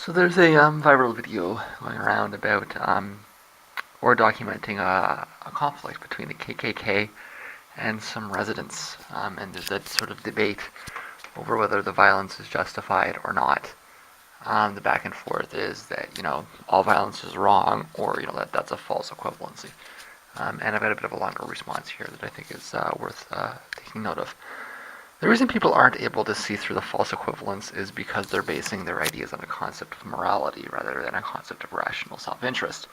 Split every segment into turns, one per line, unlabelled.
So there's a viral video going around about or documenting a conflict between the KKK and some residents, and there's that sort of debate over whether the violence is justified or not. The back and forth is that all violence is wrong, or that's a false equivalency. And I've got a bit of a longer response here that I think is worth taking note of. The reason people aren't able to see through the false equivalence is because they're basing their ideas on a concept of morality rather than a concept of rational self-interest.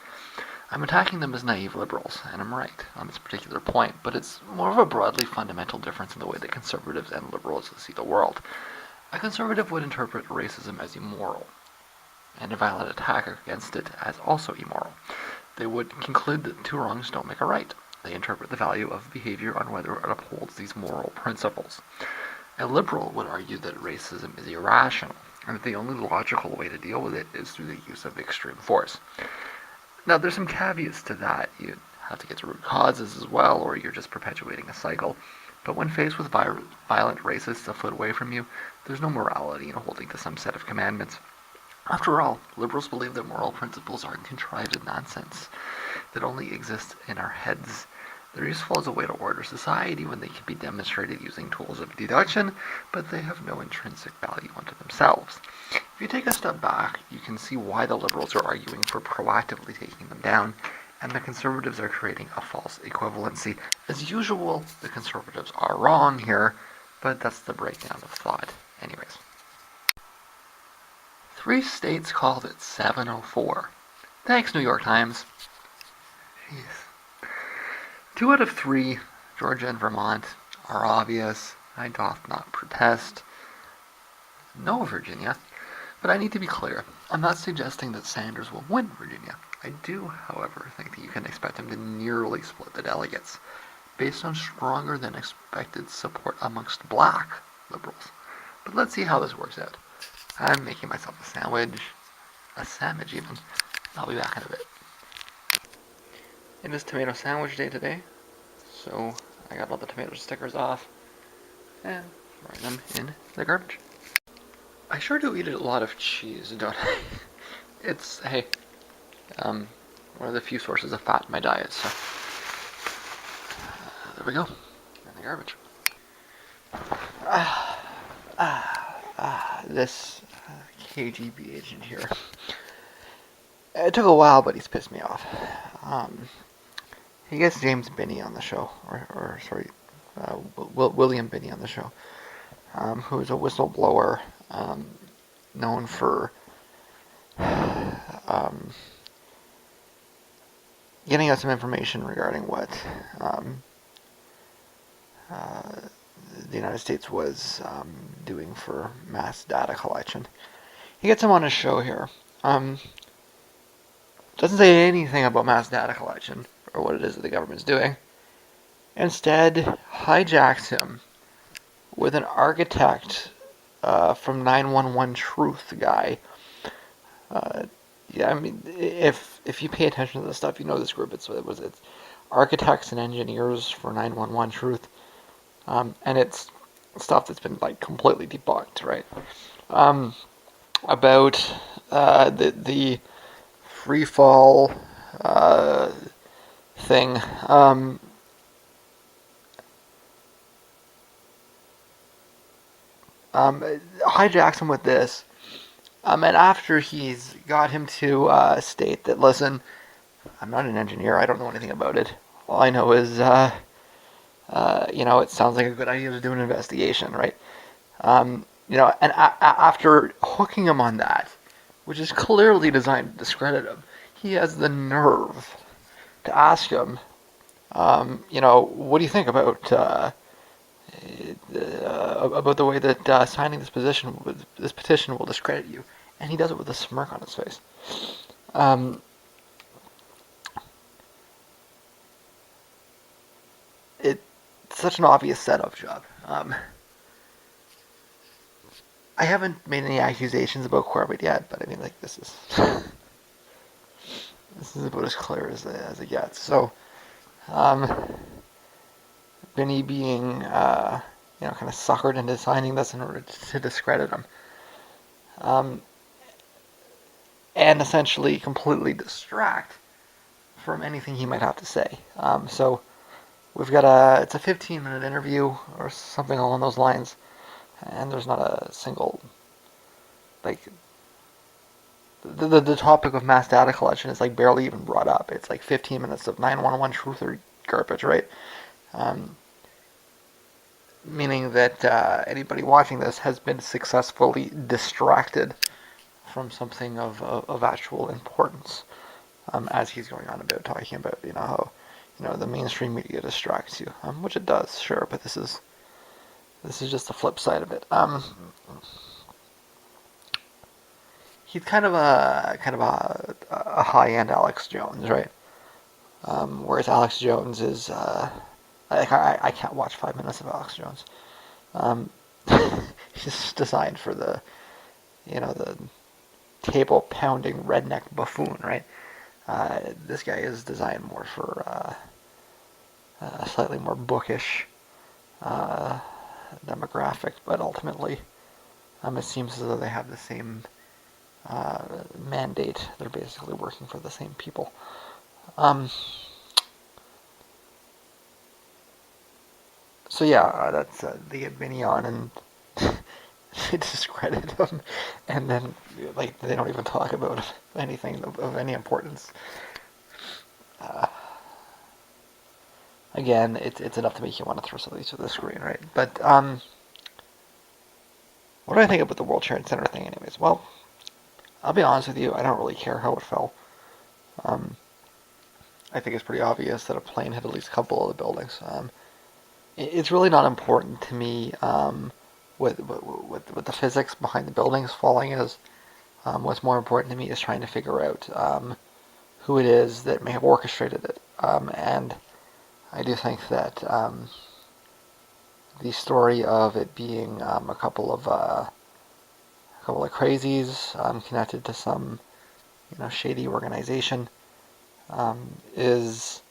I'm attacking them as naive liberals, and I'm right on this particular point, but it's more of a broadly fundamental difference in the way that conservatives and liberals see the world. A conservative would interpret racism as immoral, and a violent attack against it as also immoral. They would conclude that two wrongs don't make a right. They interpret the value of behavior on whether it upholds these moral principles. A liberal would argue that racism is irrational, and that the only logical way to deal with it is through the use of extreme force. Now, there's some caveats to that. You have to get to root causes as well, or you're just perpetuating a cycle. But when faced with violent racists a foot away from you, there's no morality in holding to some set of commandments. After all, liberals believe that moral principles are contrived nonsense that only exist in our heads. They're useful as a way to order society when they can be demonstrated using tools of deduction, but they have no intrinsic value unto themselves. If you take a step back, you can see why the liberals are arguing for proactively taking them down, and the conservatives are creating a false equivalency. As usual, the conservatives are wrong here, but that's the breakdown of thought. Anyways. 3 states called it 704. Thanks, New York Times. Jeez. 2 out of 3, Georgia and Vermont, are obvious. I doth not protest. No, Virginia. But I need to be clear. I'm not suggesting that Sanders will win Virginia. I do, however, think that you can expect him to nearly split the delegates, based on stronger than expected support amongst black liberals. But let's see how this works out. I'm making myself a sandwich even. I'll be back in a bit. It is tomato sandwich day today, so I got all the tomato stickers off and throwing them in the garbage. I sure do eat a lot of cheese, don't I? It's, hey, one of the few sources of fat in my diet, so there we go, in the garbage. This KGB agent here. It took a while, but he's pissed me off. He gets James Binney on the show, William Binney on the show, who is a whistleblower, known for getting us some information regarding what the United States was doing for mass data collection. He gets him on his show here. Doesn't say anything about mass data collection or what it is that the government's doing. Instead, hijacks him with an architect from 911 Truth guy. Yeah, I mean, if you pay attention to this stuff, you know this group. It's architects and engineers for 911 Truth, and it's stuff that's been like completely debunked, right? About the free fall thing. Hijacks him with this. And after he's got him to state that, listen, I'm not an engineer, I don't know anything about it. All I know is, it sounds like a good idea to do an investigation, right? And after hooking him on that, which is clearly designed to discredit him, he has the nerve to ask him, what do you think about the way that signing this petition will discredit you? And he does it with a smirk on his face. It's such an obvious setup job. I haven't made any accusations about Corbett yet, but I mean, like, this is about as clear as it gets. So, Binney being, kind of suckered into signing this in order to discredit him. and essentially completely distract from anything he might have to say. So we've got it's a 15-minute interview or something along those lines, and there's not a single, like, the topic of mass data collection is like barely even brought up. It's like 15 minutes of 911 truther garbage, right? Um, Meaning that anybody watching this has been successfully distracted from something of actual importance, as he's going on about talking about, how, the mainstream media distracts you, which it does, sure, but this is just the flip side of it. He's kind of a high end Alex Jones, right? Whereas Alex Jones is I can't watch 5 minutes of Alex Jones. Um, he's designed for the table pounding redneck buffoon, right? This guy is designed more for a slightly more bookish uh, demographic, but ultimately, it seems as though they have the same mandate. They're basically working for the same people. So yeah, that's they get Vinny on and they discredit him, and then like they don't even talk about anything of any importance. Uh, Again, it's enough to make you want to throw something to the screen, right? But what do I think about the World Trade Center thing, anyways? Well, I'll be honest with you, I don't really care how it fell. Um, I think it's pretty obvious that a plane hit at least a couple of the buildings. It's really not important to me what the physics behind the buildings falling is. What's more important to me is trying to figure out who it is that may have orchestrated it. And I do think that the story of it being a couple of crazies connected to some shady organization is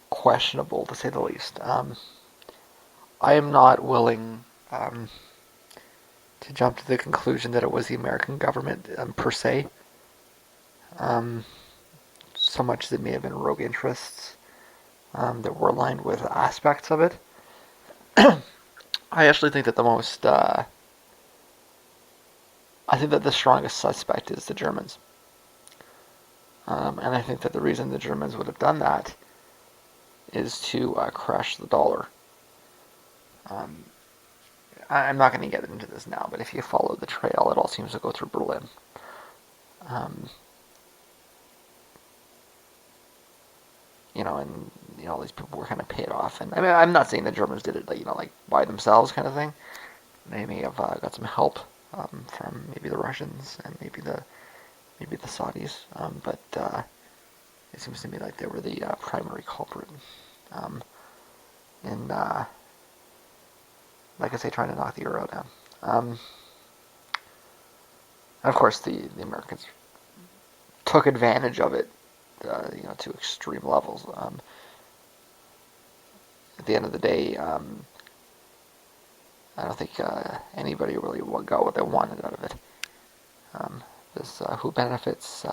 questionable to say the least. I am not willing to jump to the conclusion that it was the American government per se, um, so much as it may have been rogue interests that were aligned with aspects of it. I actually think that I think that the strongest suspect is the Germans. And I think that the reason the Germans would have done that is to crush the dollar. Um, I'm not going to get into this now, but if you follow the trail, it all seems to go through Berlin. Um, and all these people were kind of paid off. And I mean, I'm not saying the Germans did it, like by themselves, kind of thing. They may have got some help from maybe the Russians and maybe the Saudis, but it seems to me like they were the primary culprit in, like I say, trying to knock the euro down. And of course, the Americans took advantage of it, to extreme levels. At the end of the day, I don't think anybody really got what they wanted out of it. This who benefits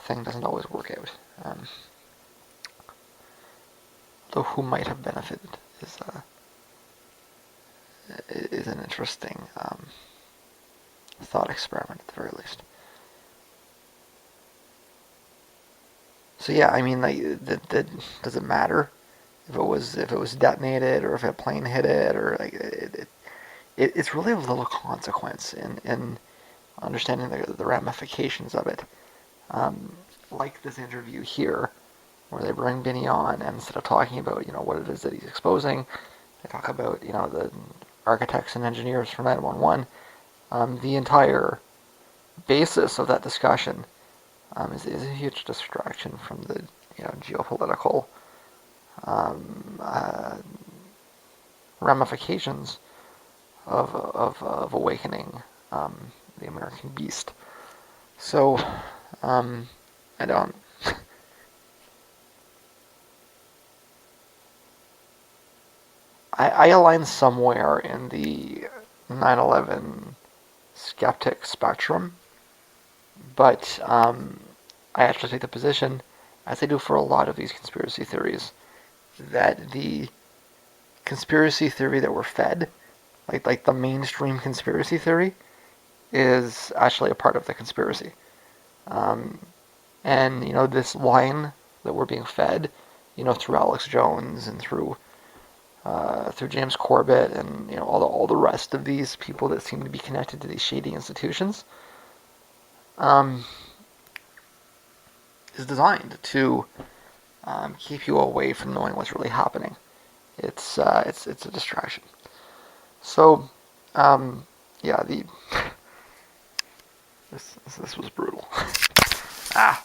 thing doesn't always work out. Though who might have benefited is an interesting thought experiment at the very least. So yeah, I mean, like, does it matter if it was detonated or if a plane hit it, or like it's really of little consequence in understanding the ramifications of it. Like this interview here, where they bring Benny on, and instead of talking about what it is that he's exposing, they talk about the architects and engineers for 911. The entire basis of that discussion is a huge distraction from the geopolitical ramifications of awakening the American beast. So I don't. I align somewhere in the 9/11 skeptic spectrum. But I actually take the position, as I do for a lot of these conspiracy theories, that the conspiracy theory that we're fed, like the mainstream conspiracy theory, is actually a part of the conspiracy. Um, and this line that we're being fed, through Alex Jones and through James Corbett and all the rest of these people that seem to be connected to these shady institutions, um, is designed to keep you away from knowing what's really happening. It's a distraction. So, um, yeah, the this was brutal. Ah,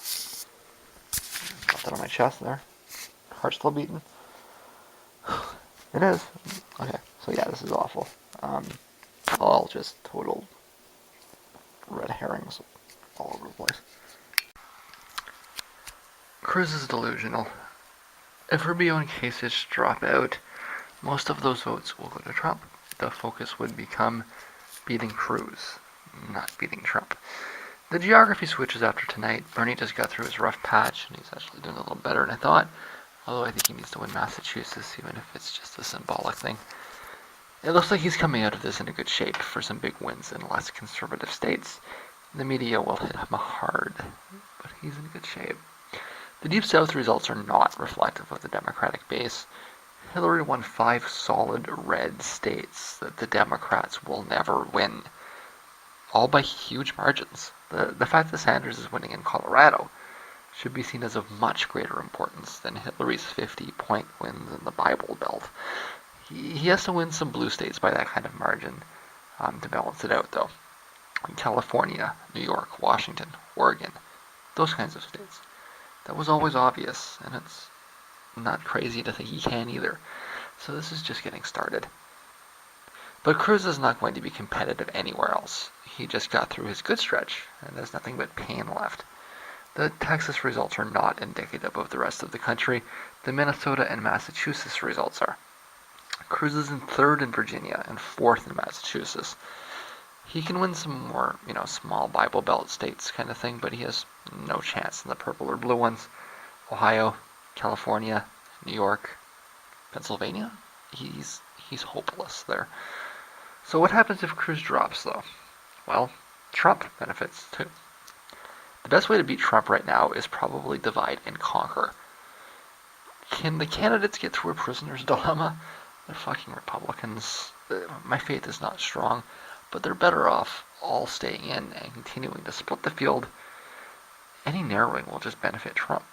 got that on my chest there. Heart still beating. It is. Okay, so yeah, this is awful. All just total red herrings all over the place. Cruz is delusional. If Rubio and Kasich drop out, most of those votes will go to Trump. The focus would become beating Cruz, not beating Trump. The geography switches after tonight. Bernie just got through his rough patch, and he's actually doing a little better than I thought. Although I think he needs to win Massachusetts, even if it's just a symbolic thing. It looks like he's coming out of this in a good shape for some big wins in less conservative states. The media will hit him hard, but he's in good shape. The Deep South results are not reflective of the Democratic base. Hillary won 5 solid red states that the Democrats will never win, all by huge margins. The fact that Sanders is winning in Colorado should be seen as of much greater importance than Hillary's 50-point wins in the Bible Belt. He has to win some blue states by that kind of margin to balance it out, though. California, New York, Washington, Oregon, those kinds of states. That was always obvious, and it's not crazy to think he can either. So this is just getting started. But Cruz is not going to be competitive anywhere else. He just got through his good stretch, and there's nothing but pain left. The Texas results are not indicative of the rest of the country. The Minnesota and Massachusetts results are. Cruz is in 3rd in Virginia and 4th in Massachusetts. He can win some more, small Bible Belt states kind of thing, but he has no chance in the purple or blue ones. Ohio, California, New York, Pennsylvania, he's hopeless there. So what happens if Cruz drops, though? Well, Trump benefits too. The best way to beat Trump right now is probably divide and conquer. Can the candidates get through a prisoner's dilemma? They're fucking Republicans. My faith is not strong, but they're better off all staying in and continuing to split the field. Any narrowing will just benefit Trump.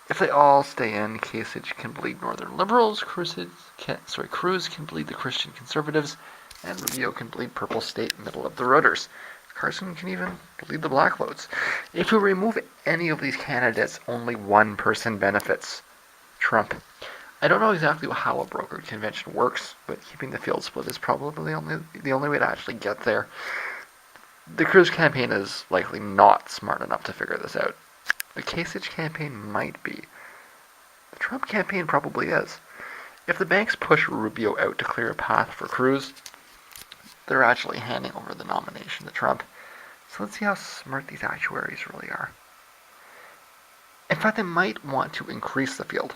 If they all stay in, Kasich can bleed Northern liberals, Cruz can bleed the Christian conservatives, and Rubio can bleed purple state middle of the roaders. Carson can even bleed the black votes. If you remove any of these candidates, only one person benefits: Trump. I don't know exactly how a brokered convention works, but keeping the field split is probably the only way to actually get there. The Cruz campaign is likely not smart enough to figure this out. The Kasich campaign might be. The Trump campaign probably is. If the banks push Rubio out to clear a path for Cruz, they're actually handing over the nomination to Trump. So let's see how smart these actuaries really are. In fact, they might want to increase the field.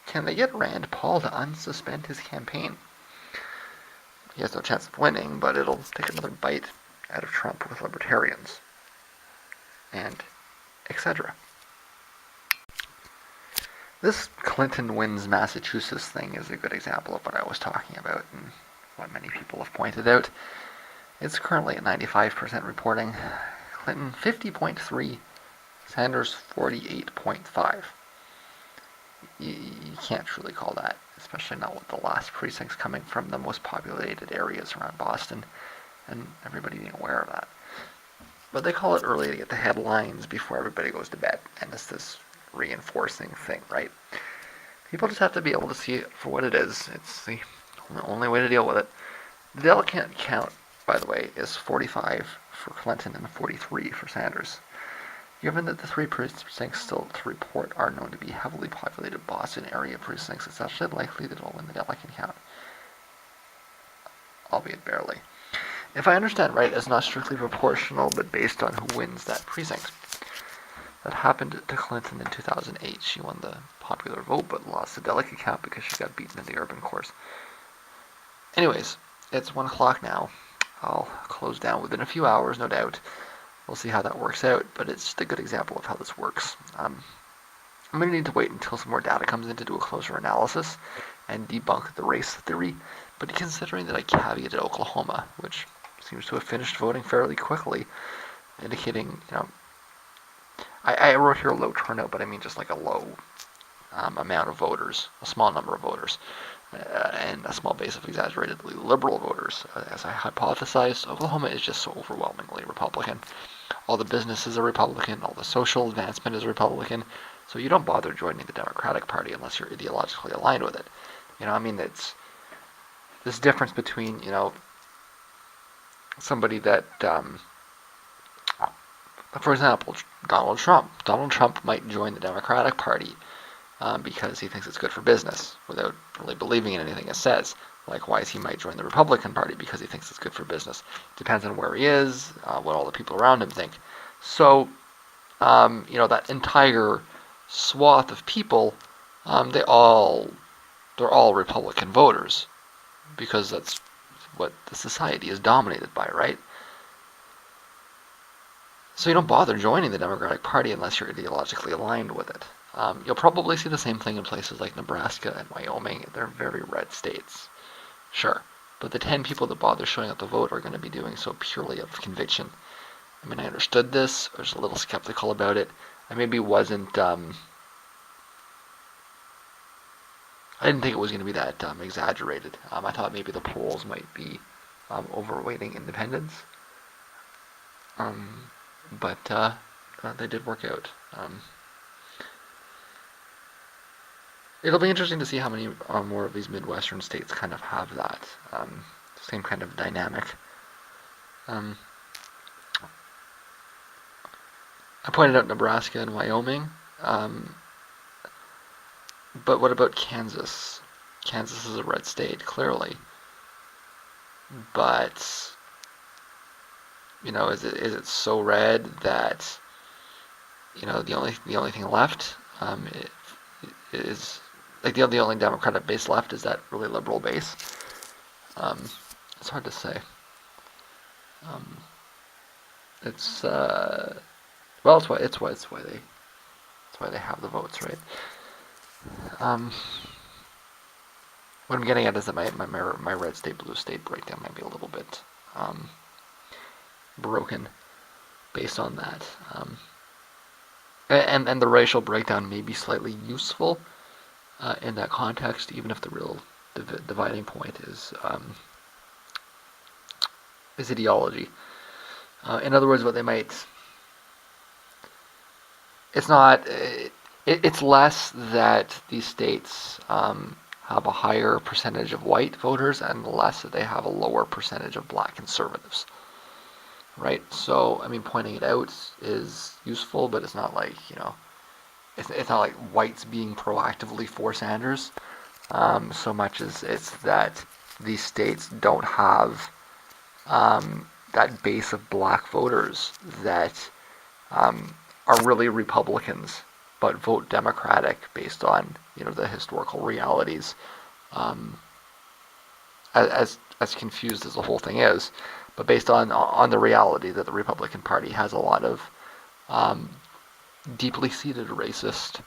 Can they get Rand Paul to unsuspend his campaign? He has no chance of winning, but it'll take another bite out of Trump with libertarians. And etc. This Clinton wins Massachusetts thing is a good example of what I was talking about and what many people have pointed out. It's currently at 95% reporting. Clinton 50.3, Sanders 48.5. You can't truly call that, especially not with the last precincts coming from the most populated areas around Boston, and everybody being aware of that. But they call it early to get the headlines before everybody goes to bed, and it's this reinforcing thing, right? People just have to be able to see it for what it is. It's the only way to deal with it. The delegate count, by the way, is 45 for Clinton and 43 for Sanders. Given that the 3 precincts still to report are known to be heavily populated Boston area precincts, it's actually likely that it'll win the delegate count, albeit barely. if I understand right, it's not strictly proportional, but based on who wins that precinct. That happened to Clinton in 2008. She won the popular vote, but lost the delegate count because she got beaten in the urban cores. Anyways, it's 1 o'clock now. I'll close down within a few hours, no doubt. We'll see how that works out, but it's just a good example of how this works. I'm going to need to wait until some more data comes in to do a closer analysis and debunk the race theory, but considering that I caveated Oklahoma, which seems to have finished voting fairly quickly, indicating, I wrote here low turnout, but I mean just like a low amount of voters, a small number of voters, and a small base of exaggeratedly liberal voters. As I hypothesized, Oklahoma is just so overwhelmingly Republican. All the businesses are Republican, all the social advancement is Republican, so you don't bother joining the Democratic Party unless you're ideologically aligned with it. It's this difference between, somebody that, for example, Donald Trump. Donald Trump might join the Democratic Party because he thinks it's good for business without really believing in anything it says. Likewise, he might join the Republican Party because he thinks it's good for business. Depends on where he is, what all the people around him think. So, that entire swath of people, they're all Republican voters because that's what the society is dominated by, right? So you don't bother joining the Democratic Party unless you're ideologically aligned with it. You'll probably see the same thing in places like Nebraska and Wyoming. They're very red states. Sure. But the 10 people that bother showing up to vote are going to be doing so purely out of conviction. I mean, I understood this. I was a little skeptical about it. I maybe wasn't... I didn't think it was going to be that exaggerated. I thought maybe the polls might be overweighting independents. But they did work out. It'll be interesting to see how many more of these Midwestern states kind of have that same kind of dynamic. I pointed out Nebraska and Wyoming, but what about Kansas? Kansas is a red state, clearly, but is it so red that the only thing left is like the only Democratic base left is that really liberal base. It's hard to say. It's well, it's why they have the votes, right? What I'm getting at is that my red state blue state breakdown might be a little bit broken based on that, and the racial breakdown may be slightly useful in that context, even if the real dividing point is ideology. In other words, what they might... It's not... It's less that these states have a higher percentage of white voters and less that they have a lower percentage of black conservatives. Right? So, I mean, pointing it out is useful, but it's not like, it's not like whites being proactively for Sanders, so much as it's that these states don't have that base of black voters that are really Republicans but vote Democratic based on the historical realities. As confused as the whole thing is, but based on the reality that the Republican Party has a lot of deeply seated racist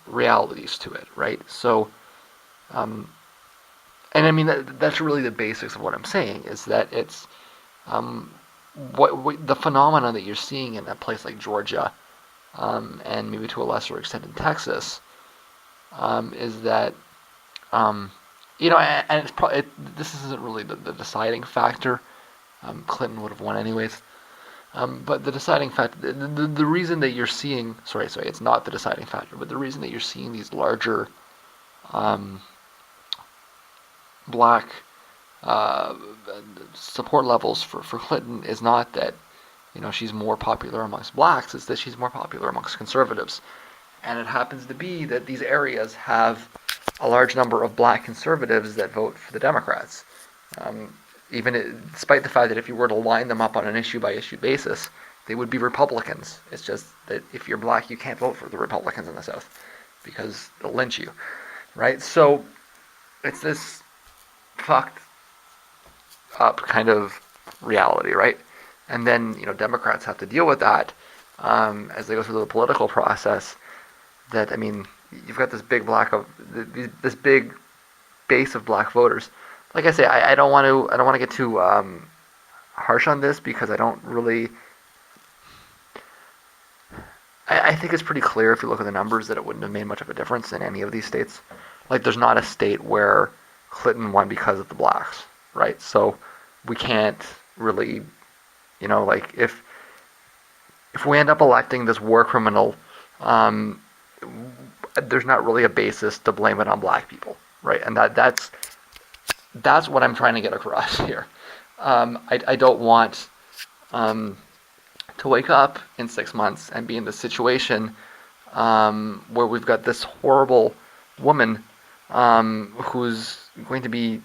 realities to it, right? So, and I mean that's really the basics of what I'm saying is that it's what the phenomenon that you're seeing in a place like Georgia, and maybe to a lesser extent in Texas, is that and it's probably this isn't really the deciding factor. Clinton would have won anyways. But the deciding factor, the reason that you're seeing, sorry, it's not the deciding factor, but the reason that you're seeing these larger black support levels for Clinton is not that she's more popular amongst blacks, it's that she's more popular amongst conservatives. And it happens to be that these areas have a large number of black conservatives that vote for the Democrats. despite the fact that if you were to line them up on an issue by issue basis, they would be Republicans. It's just that if you're black, you can't vote for the Republicans in the South because they'll lynch you, right? So it's this fucked up kind of reality, right? And then Democrats have to deal with that as they go through the political process. That, I mean, you've got this big base of black voters. Like I say, I don't want to get too harsh on this because I don't really. I think it's pretty clear if you look at the numbers that it wouldn't have made much of a difference in any of these states. Like, there's not a state where Clinton won because of the blacks, right? So we can't really, like if we end up electing this war criminal, there's not really a basis to blame it on black people, right? And that's what I'm trying to get across here. I don't want to wake up in 6 months and be in this situation where we've got this horrible woman who's going to be,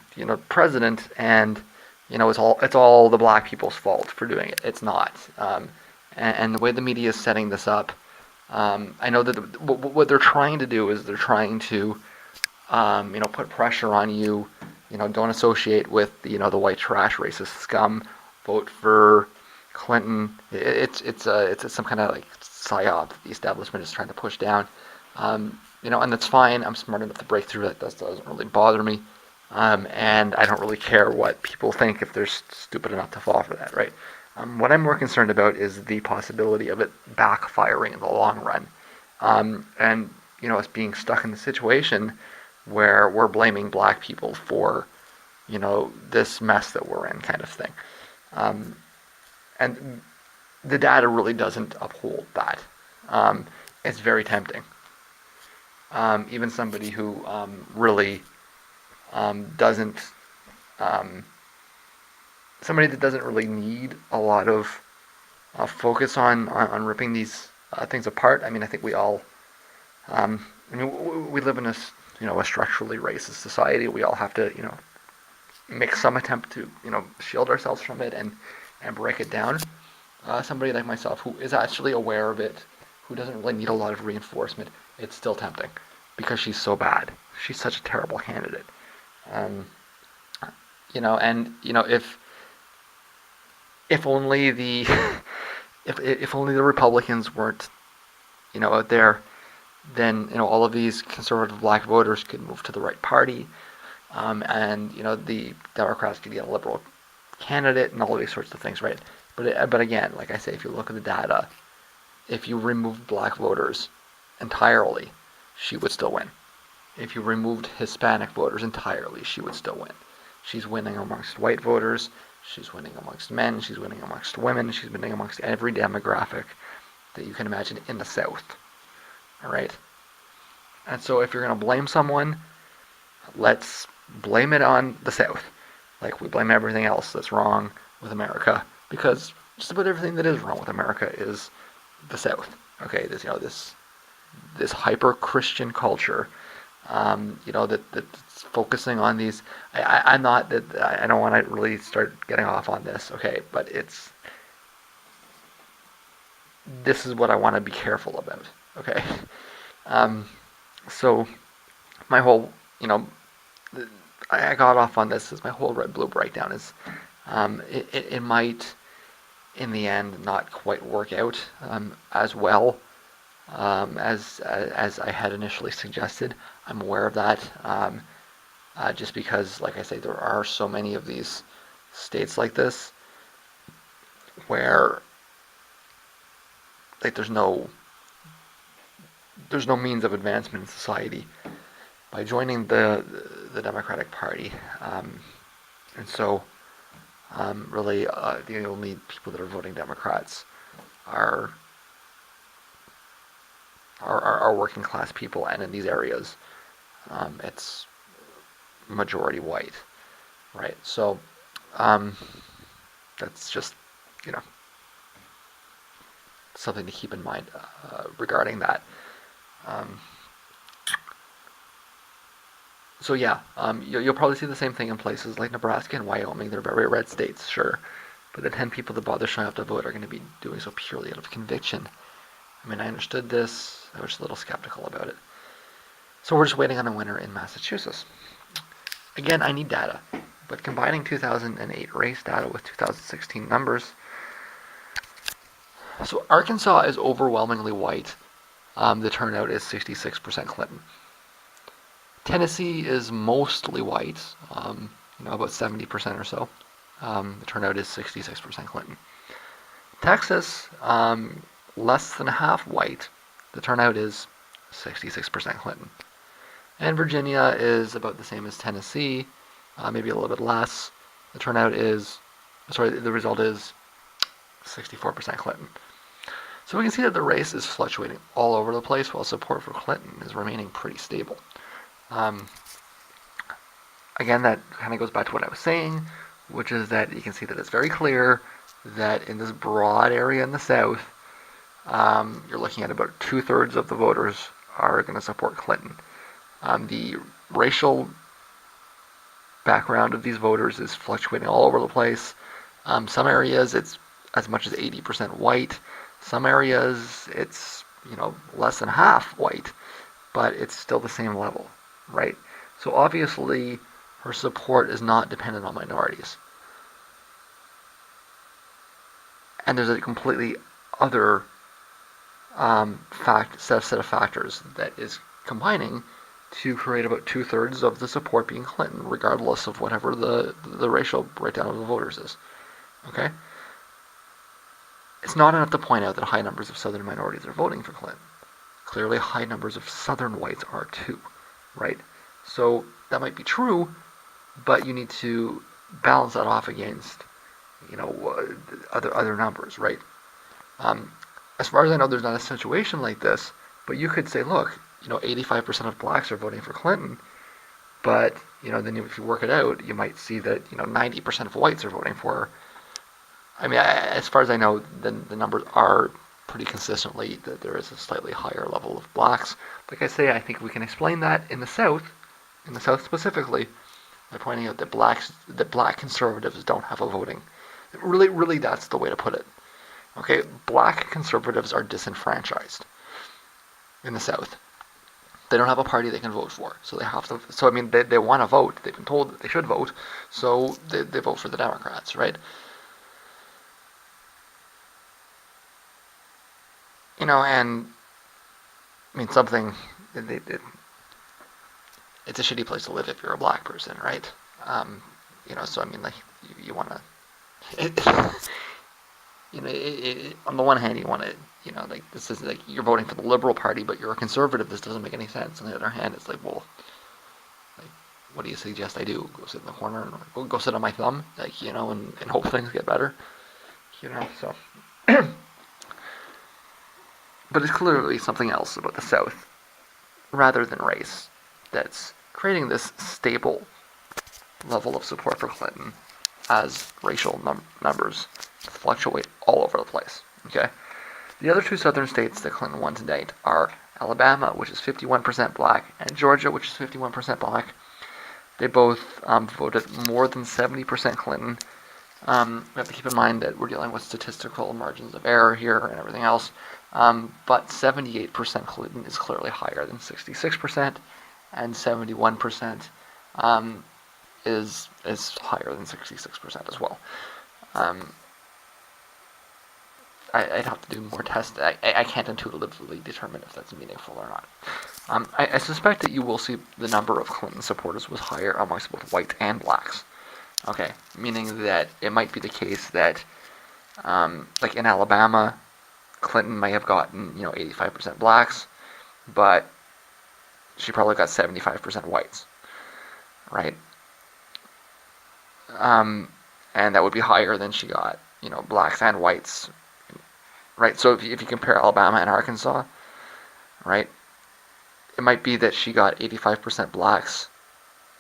president, and it's all the black people's fault for doing it. It's not. And the way the media is setting this up, I know that what they're trying to do is they're trying to, put pressure on you. Don't associate with the white trash racist scum. Vote for Clinton. It's some kind of like psyop that the establishment is trying to push down. And that's fine. I'm smart enough to break through that. That doesn't really bother me. And I don't really care what people think if they're stupid enough to fall for that, right? What I'm more concerned about is the possibility of it backfiring in the long run. And us being stuck in the situation where we're blaming black people for, this mess that we're in, kind of thing. And the data really doesn't uphold that. It's very tempting. Even somebody who really doesn't, somebody that doesn't really need a lot of focus on ripping these things apart. I mean, I think we all, we live in a structurally racist society. We all have to, make some attempt to, shield ourselves from it and break it down. Somebody like myself who is actually aware of it, who doesn't really need a lot of reinforcement, it's still tempting because she's so bad. She's such a terrible candidate. If only the if only the Republicans weren't, out there, then all of these conservative black voters could move to the right party, and the Democrats could get a liberal candidate and all of these sorts of things, right? But again, like I say, if you look at the data, if you removed black voters entirely, she would still win. If you removed Hispanic voters entirely, she would still win. She's winning amongst white voters. She's winning amongst men. She's winning amongst women. She's winning amongst every demographic that you can imagine in the South. All right? And so if you're going to blame someone, let's blame it on the South. Like we blame everything else that's wrong with America, because just about everything that is wrong with America is the South. Okay, this hyper Christian culture, that's focusing on these. I'm not that I don't want to really start getting off on this. Okay, but this is what I want to be careful about. Okay, so my whole I got off on this as my whole red blue breakdown is it might in the end not quite work out as well as I had initially suggested. I'm aware of that, just because, like I say, there are so many of these states like this where like there's no means of advancement in society by joining the Democratic Party, and so really the only people that are voting Democrats are working class people, and in these areas, it's majority white, right? So that's just something to keep in mind regarding that. So yeah, you'll probably see the same thing in places like Nebraska and Wyoming. They're very red states, sure, but the 10 people that bother showing up to vote are going to be doing so purely out of conviction. I mean, I understood this. I was just a little skeptical about it. So we're just waiting on a winner in Massachusetts. Again, I need data, but combining 2008 race data with 2016 numbers. So Arkansas is overwhelmingly white. The turnout is 66% Clinton. Tennessee is mostly white, about 70% or so. The turnout is 66% Clinton. Texas, less than half white. The turnout is 66% Clinton. And Virginia is about the same as Tennessee, maybe a little bit less. The result is 64% Clinton. So we can see that the race is fluctuating all over the place while support for Clinton is remaining pretty stable. Again, that kind of goes back to what I was saying, which is that you can see that it's very clear that in this broad area in the South, you're looking at about 2/3 of the voters are going to support Clinton. The racial background of these voters is fluctuating all over the place. Some areas it's as much as 80% white. Some areas it's less than half white, but it's still the same level, right? So obviously her support is not dependent on minorities. And there's a completely other set of factors that is combining to create about 2/3 of the support being Clinton, regardless of whatever the racial breakdown of the voters is. Okay? It's not enough to point out that high numbers of Southern minorities are voting for Clinton. Clearly, high numbers of Southern whites are too, right? So that might be true, but you need to balance that off against, other numbers, right? As far as I know, there's not a situation like this, but you could say, look, 85% of blacks are voting for Clinton, but then if you work it out, you might see that 90% of whites are voting for her. I mean, as far as I know, the numbers are pretty consistently that there is a slightly higher level of blacks. Like I say, I think we can explain that in the South specifically, by pointing out that black conservatives don't have a voting. Really, that's the way to put it. Okay, black conservatives are disenfranchised in the South. They don't have a party they can vote for, so they have to. So I mean, they want to vote. They've been told that they should vote, so they vote for the Democrats, right? And I mean something. It's a shitty place to live if you're a black person, right? So I mean, like you want to. On the one hand, you want to, this is like you're voting for the Liberal Party, but you're a conservative. This doesn't make any sense. On the other hand, it's like, well, like, what do you suggest I do? Go sit in the corner and go sit on my thumb, and hope things get better, So, but it's clearly something else about the South, rather than race, that's creating this stable level of support for Clinton as racial numbers fluctuate all over the place. Okay, the other two southern states that Clinton won to date are Alabama, which is 51% black, and Georgia, which is 51% black. They both voted more than 70% Clinton. We have to keep in mind that we're dealing with statistical margins of error here and everything else. But 78% Clinton is clearly higher than 66%, and 71% is higher than 66% as well. I'd have to do more tests. I can't intuitively determine if that's meaningful or not. I suspect that you will see the number of Clinton supporters was higher amongst both whites and blacks. Okay, meaning that it might be the case that, like in Alabama, Clinton may have gotten 85% blacks, but she probably got 75% whites, right? And that would be higher than she got, blacks and whites, right? So if you compare Alabama and Arkansas, right, it might be that she got 85% blacks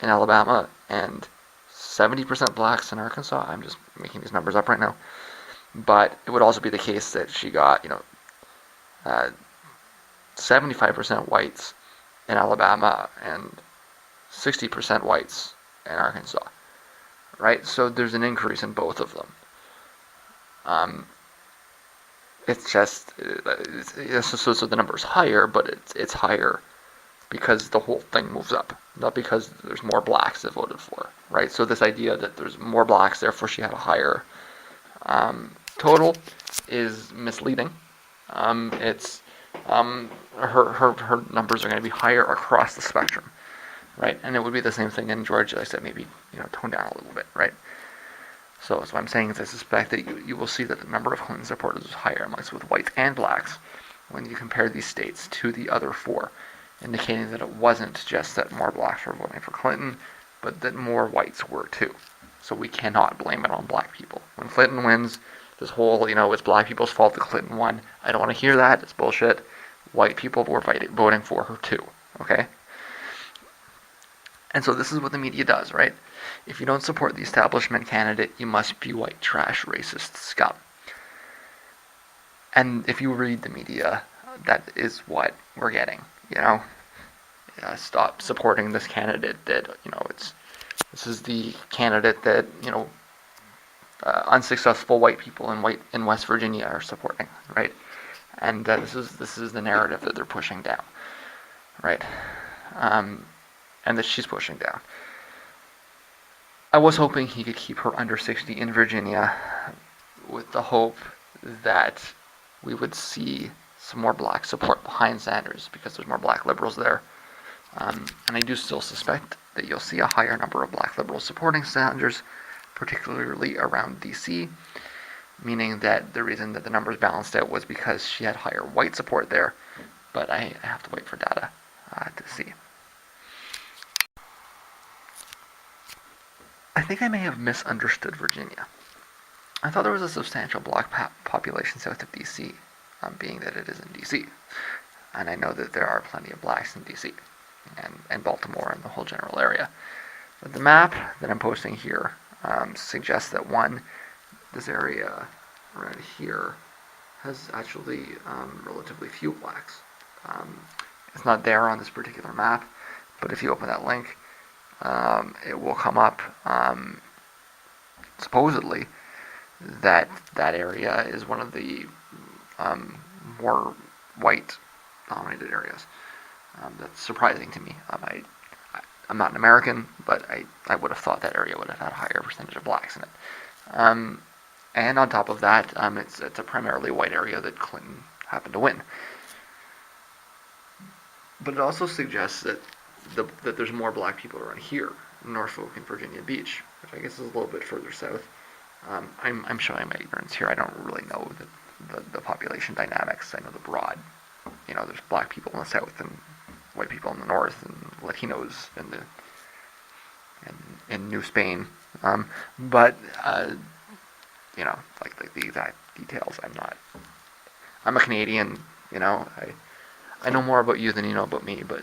in Alabama and 70% blacks in Arkansas. I'm just making these numbers up right now. But it would also be the case that she got, 75% whites in Alabama and 60% whites in Arkansas, right? So there's an increase in both of them. It's just so the number is higher, but it's higher because the whole thing moves up, not because there's more blacks that voted for, right? So this idea that there's more blacks, therefore she had a higher total, is misleading. It's her numbers are going to be higher across the spectrum, right? And it would be the same thing in Georgia. I said maybe tone down a little bit, right? So what I'm saying is I suspect that you will see that the number of Clinton supporters is higher amongst both whites and blacks when you compare these states to the other four, indicating that it wasn't just that more blacks were voting for Clinton, but that more whites were too. So we cannot blame it on black people. When Clinton wins, this whole, it's black people's fault that Clinton won. I don't want to hear that. It's bullshit. White people were voting for her too, okay? And so this is what the media does, right? If you don't support the establishment candidate, you must be white trash, racist scum. And if you read the media, that is what we're getting, Stop supporting this candidate that, this is the candidate that, unsuccessful white people in West Virginia are supporting, right? And this is the narrative that they're pushing down, right? And that she's pushing down. I was hoping he could keep her under 60 in Virginia, with the hope that we would see some more black support behind Sanders, because there's more black liberals there. And I do still suspect that you'll see a higher number of black liberals supporting Sanders, particularly around DC, meaning that the reason that the numbers balanced out was because she had higher white support there, but I have to wait for data to see. I think I may have misunderstood Virginia. I thought there was a substantial black population south of DC, being that it is in DC. And I know that there are plenty of blacks in DC and Baltimore and the whole general area. But the map that I'm posting here suggests that this area around here has actually relatively few blacks. It's not there on this particular map, but if you open that link, it will come up supposedly that area is one of the more white-dominated areas. That's surprising to me. I'm not an American, but I would have thought that area would have had a higher percentage of blacks in it. And on top of that, it's a primarily white area that Clinton happened to win. But it also suggests that there's more black people around here, Norfolk and Virginia Beach, which I guess is a little bit further south. I'm showing my ignorance here. I don't really know the population dynamics. I know the broad, there's black people in the south and white people in the north, and Latinos in New Spain. But like the exact details, I'm a Canadian. I know more about you than you know about me, but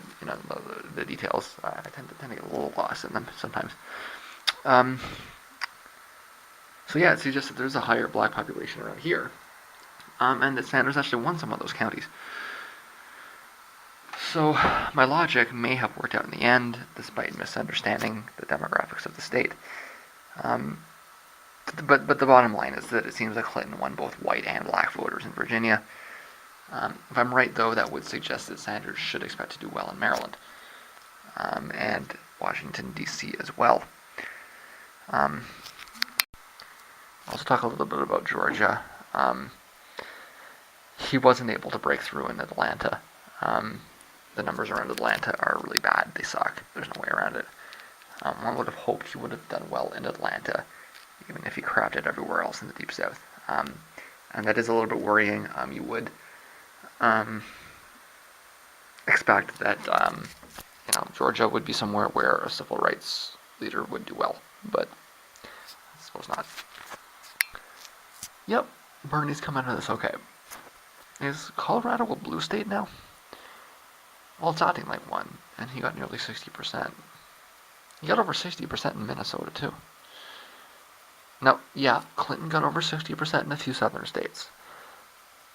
the details, I tend to get a little lost in them sometimes. So yeah, it suggests that there's a higher black population around here, and that Sanders actually won some of those counties. So my logic may have worked out in the end, despite misunderstanding the demographics of the state. But the bottom line is that it seems like Clinton won both white and black voters in Virginia. If I'm right, though, that would suggest that Sanders should expect to do well in Maryland and Washington, D.C. as well. I'll also talk a little bit about Georgia. He wasn't able to break through in Atlanta. The numbers around Atlanta are really bad. They suck. There's no way around it. One would have hoped he would have done well in Atlanta, even if he crapped it everywhere else in the Deep South. And that is a little bit worrying. You would expect that Georgia would be somewhere where a civil rights leader would do well, but I suppose not. Yep, Bernie's come out of this okay. Is Colorado a blue state now? Well, it's acting like one, and he got nearly 60%. He got over 60% in Minnesota, too. Now, yeah, Clinton got over 60% in a few southern states.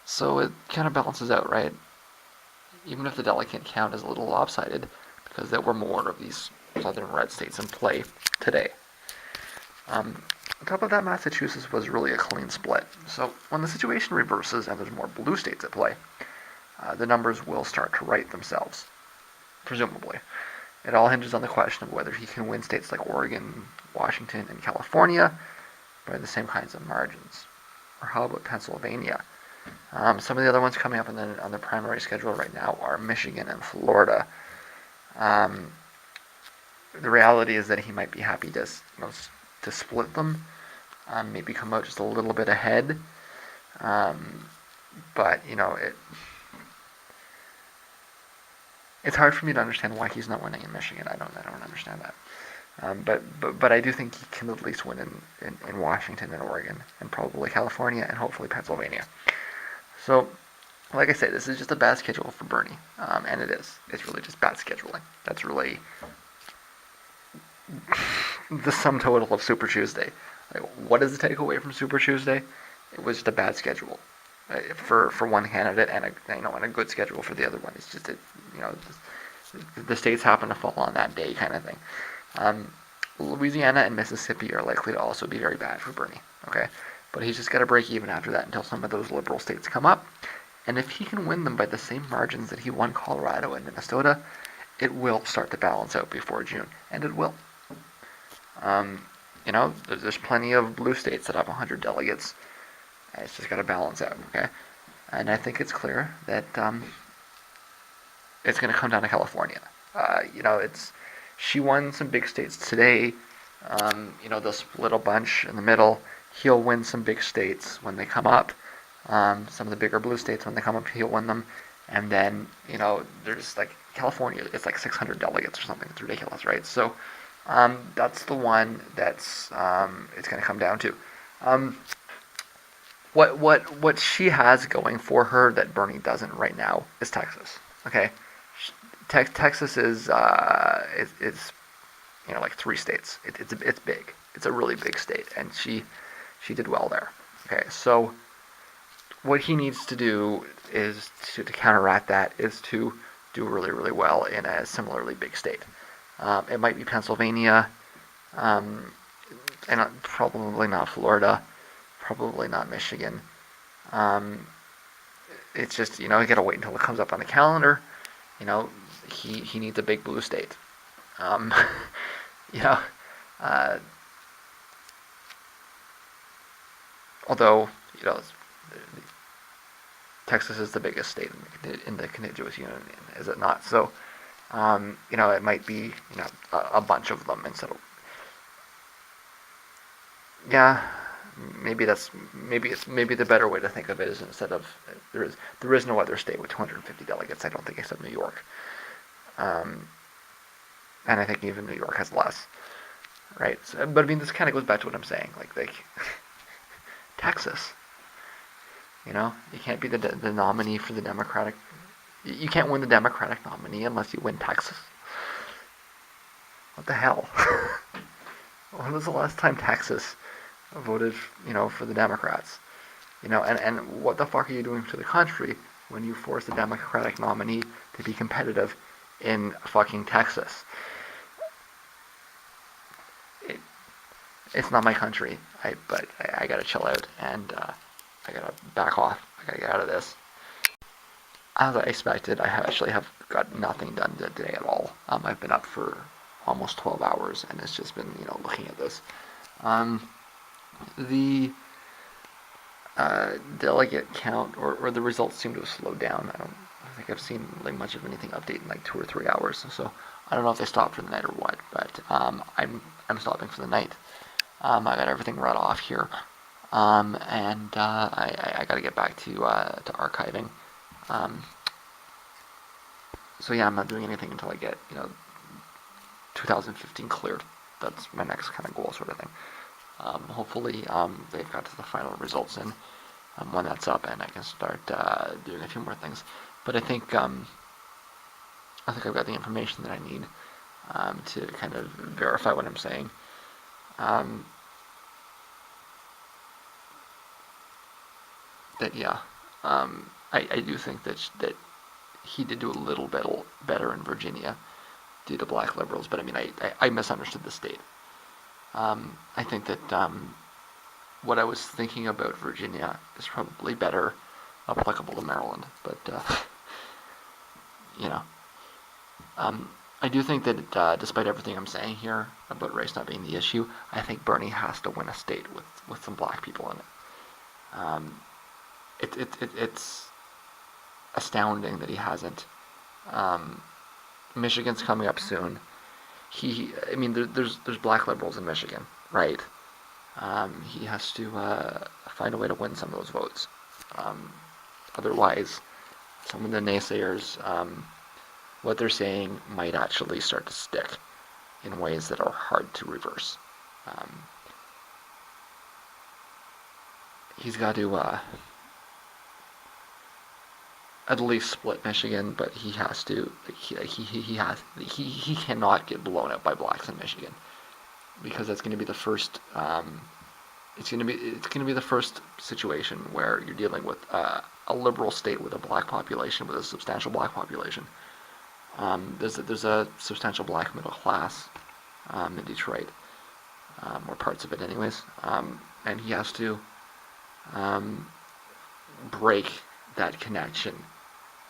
So it kind of balances out, right? Even if the delegate count is a little lopsided, because there were more of these southern red states in play today. On top of that, Massachusetts was really a clean split. So when the situation reverses and there's more blue states at play, the numbers will start to right themselves, presumably. It all hinges on the question of whether he can win states like Oregon, Washington, and California by the same kinds of margins. Or how about Pennsylvania? Some of the other ones coming up on the primary schedule right now are Michigan and Florida. Um, the reality is that he might be happy to split them, maybe come out just a little bit ahead. But it's hard for me to understand why he's not winning in Michigan. I don't understand that. But I do think he can at least win in Washington and Oregon and probably California and hopefully Pennsylvania. So, like I said, this is just a bad schedule for Bernie, and it is. It's really just bad scheduling. That's really the sum total of Super Tuesday. Like, what is the takeaway from Super Tuesday? It was just a bad schedule for one candidate and a good schedule for the other one. It's just the states happen to fall on that day, kind of thing. Louisiana and Mississippi are likely to also be very bad for Bernie. Okay, but he's just got to break even after that until some of those liberal states come up. And if he can win them by the same margins that he won Colorado and Minnesota, it will start to balance out before June, and it will. There's plenty of blue states that have 100 delegates. And it's just got to balance out, okay? And I think it's clear that it's going to come down to California. She won some big states today. They'll split a bunch in the middle. He'll win some big states when they come up. Some of the bigger blue states, when they come up, he'll win them. And then, there's like California, it's like 600 delegates or something. It's ridiculous, right? So that's the one that's it's going to come down to. What she has going for her that Bernie doesn't right now is Texas. Okay, Texas is like 3 states. It's big. It's a really big state, and she did well there. Okay, so what he needs to do is to counteract that is to do really, really well in a similarly big state. It might be Pennsylvania, and probably not Florida, probably not Michigan. It's just, you got to wait until it comes up on the calendar. He needs a big blue state. Although, Texas is the biggest state in the contiguous union, is it not? So, it might be, a bunch of them instead of. Yeah, maybe the better way to think of it is instead of there is no other state with 250 delegates. I don't think except New York, and I think even New York has less, right? So, but I mean, this kind of goes back to what I'm saying, like Texas. You can't be the nominee for the Democratic. You can't win the Democratic nominee unless you win Texas. What the hell? When was the last time Texas voted, for the Democrats? And what the fuck are you doing to the country when you force the Democratic nominee to be competitive in fucking Texas? It's not my country, but I gotta chill out, and I gotta back off. I gotta get out of this. As I expected, I actually have got nothing done today at all. I've been up for almost 12 hours, and it's just been, looking at this. The delegate count or the results seem to have slowed down. I don't think I've seen much of anything update in 2 or 3 hours. So I don't know if they stopped for the night or what, but I'm stopping for the night. I got everything right off here, and I got to get back to archiving. So yeah, I'm not doing anything until I get 2015 cleared. That's my next kind of goal, sort of thing. Hopefully, they've got to the final results in when that's up, and I can start doing a few more things. But I think I've got the information that I need to kind of verify what I'm saying. I do think that he did do a little bit better in Virginia due to black liberals, but I mean, I misunderstood the state. I think that what I was thinking about Virginia is probably better applicable to Maryland, but you know, I do think that despite everything I'm saying here about race not being the issue, I think Bernie has to win a state with some black people in it. It's astounding that he hasn't. Michigan's coming up soon. I mean, there's black liberals in Michigan, right? He has to find a way to win some of those votes. Otherwise, some of the naysayers, what they're saying might actually start to stick in ways that are hard to reverse. He's got to at least split Michigan, but he has to. He cannot get blown out by blacks in Michigan, because that's going to be the first. It's going to be the first situation where you're dealing with a liberal state with a black population, with a substantial black population. There's a substantial black middle class in Detroit, or parts of it, anyways, and he has to break that connection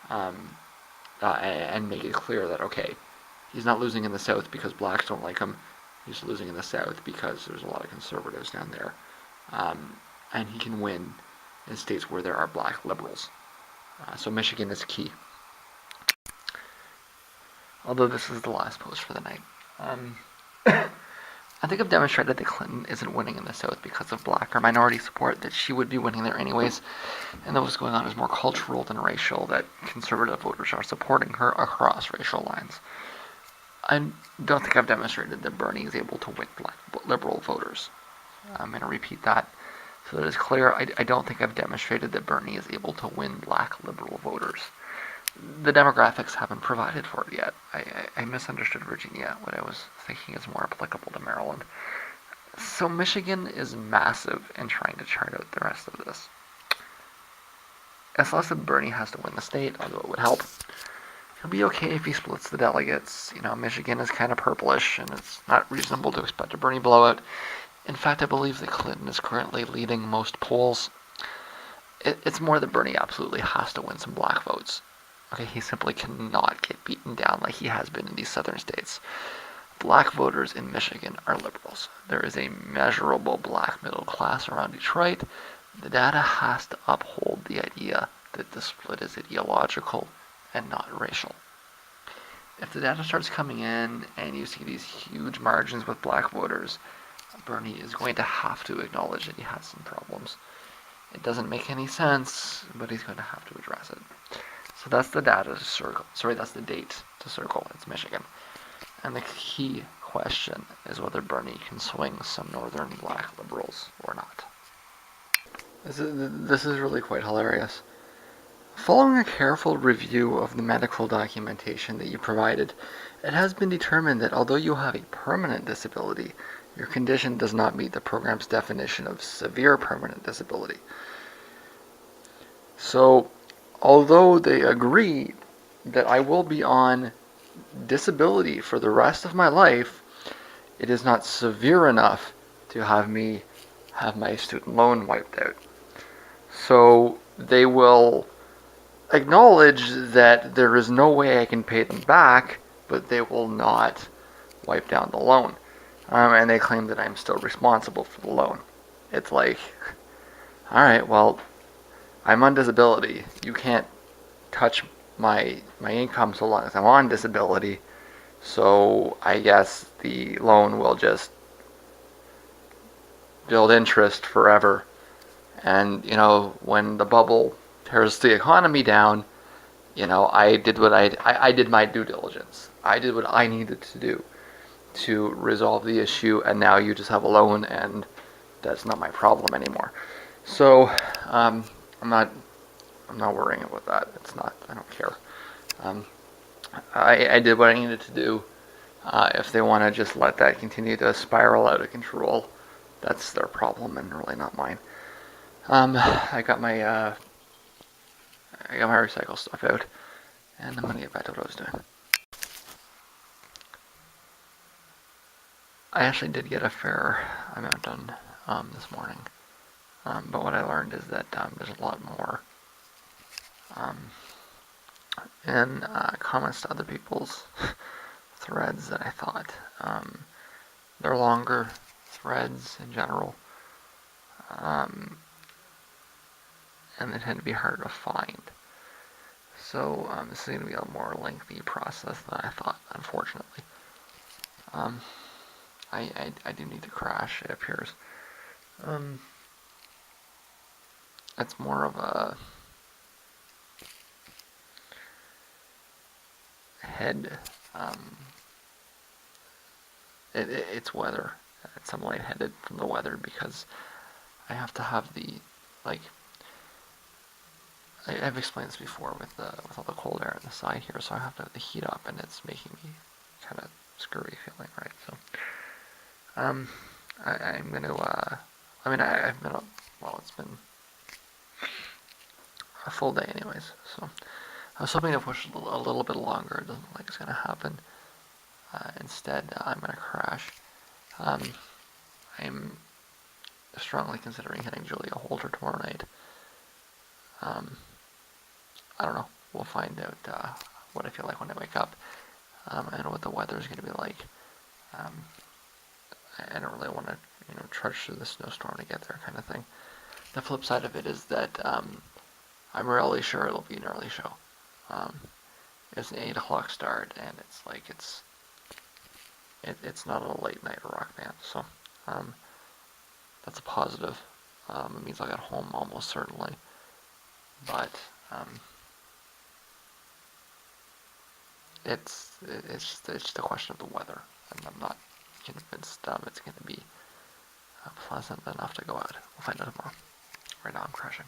and make it clear that, okay, he's not losing in the South because blacks don't like him. He's losing in the South because there's a lot of conservatives down there, and he can win in states where there are black liberals. So Michigan is key. Although this is the last post for the night. I think I've demonstrated that Clinton isn't winning in the South because of black or minority support, that she would be winning there anyways, and that what's going on is more cultural than racial, that conservative voters are supporting her across racial lines. I don't think I've demonstrated that Bernie is able to win black liberal voters. I'm going to repeat that so that it's clear. I don't think I've demonstrated that Bernie is able to win black liberal voters. The demographics haven't provided for it yet. I misunderstood Virginia. What I was thinking is more applicable to Maryland. So Michigan is massive in trying to chart out the rest of this. It's less that Bernie has to win the state, although it would help. He'll be okay if he splits the delegates. You know, Michigan is kind of purplish, and it's not reasonable to expect a Bernie blowout. In fact, I believe that Clinton is currently leading most polls. It's more that Bernie absolutely has to win some black votes. Okay, he simply cannot get beaten down like he has been in these southern states. Black voters in Michigan are liberals. There is a measurable black middle class around Detroit. The data has to uphold the idea that the split is ideological and not racial. If the data starts coming in and you see these huge margins with black voters, Bernie is going to have to acknowledge that he has some problems. It doesn't make any sense, but he's going to have to address it. So that's the data to circle. Sorry, that's the date to circle. It's Michigan. And the key question is whether Bernie can swing some northern black liberals or not. This is really quite hilarious. Following a careful review of the medical documentation that you provided, it has been determined that although you have a permanent disability, your condition does not meet the program's definition of severe permanent disability. So, although they agree that I will be on disability for the rest of my life, it is not severe enough to have me have my student loan wiped out. So they will acknowledge that there is no way I can pay them back, but they will not wipe down the loan. And they claim that I'm still responsible for the loan. It's like, alright, well, I'm on disability. You can't touch my income so long as I'm on disability. So I guess the loan will just build interest forever. And, you know, when the bubble tears the economy down, you know, I did my due diligence. I did what I needed to do to resolve the issue, and now you just have a loan, and that's not my problem anymore. So, I'm not worrying about that. It's not. I don't care. I did what I needed to do. If they want to just let that continue to spiral out of control, that's their problem and really not mine. I got my recycle stuff out, and I'm gonna get back to what I was doing. I actually did get a fair amount done this morning, but what I learned is that there's a lot more um, in comments to other people's threads than I thought. They're longer threads in general, um, and they tend to be harder to find. So this is going to be a more lengthy process than I thought, unfortunately. Um, I do need to crash, it appears. Um, it's more of a head. Um, it's weather. It's I'm lightheaded from the weather because I have to have the like. I've explained this before with all the cold air on the side here, so I have to have the heat up, and it's making me kind of screwy feeling, right? So I'm gonna. I mean, I've been up. Well, it's been a full day, anyways. So I was hoping to push a little bit longer. It doesn't look like it's gonna happen. Instead, I'm gonna crash. Um, I'm strongly considering hitting Julia Holter tomorrow night. Um, I don't know. We'll find out what I feel like when I wake up. I don't know what the weather is going to be like. Um, I don't really want to, trudge through the snowstorm to get there, kind of thing. The flip side of it is that I'm really sure it'll be an early show. Um, it's an 8 o'clock start, and it's like it's not a late night rock band, so um, that's a positive. It means I'll get home almost certainly, but it's just a question of the weather, and I'm not convinced it's going to be pleasant enough to go out. We'll find out tomorrow. Right now I'm crashing.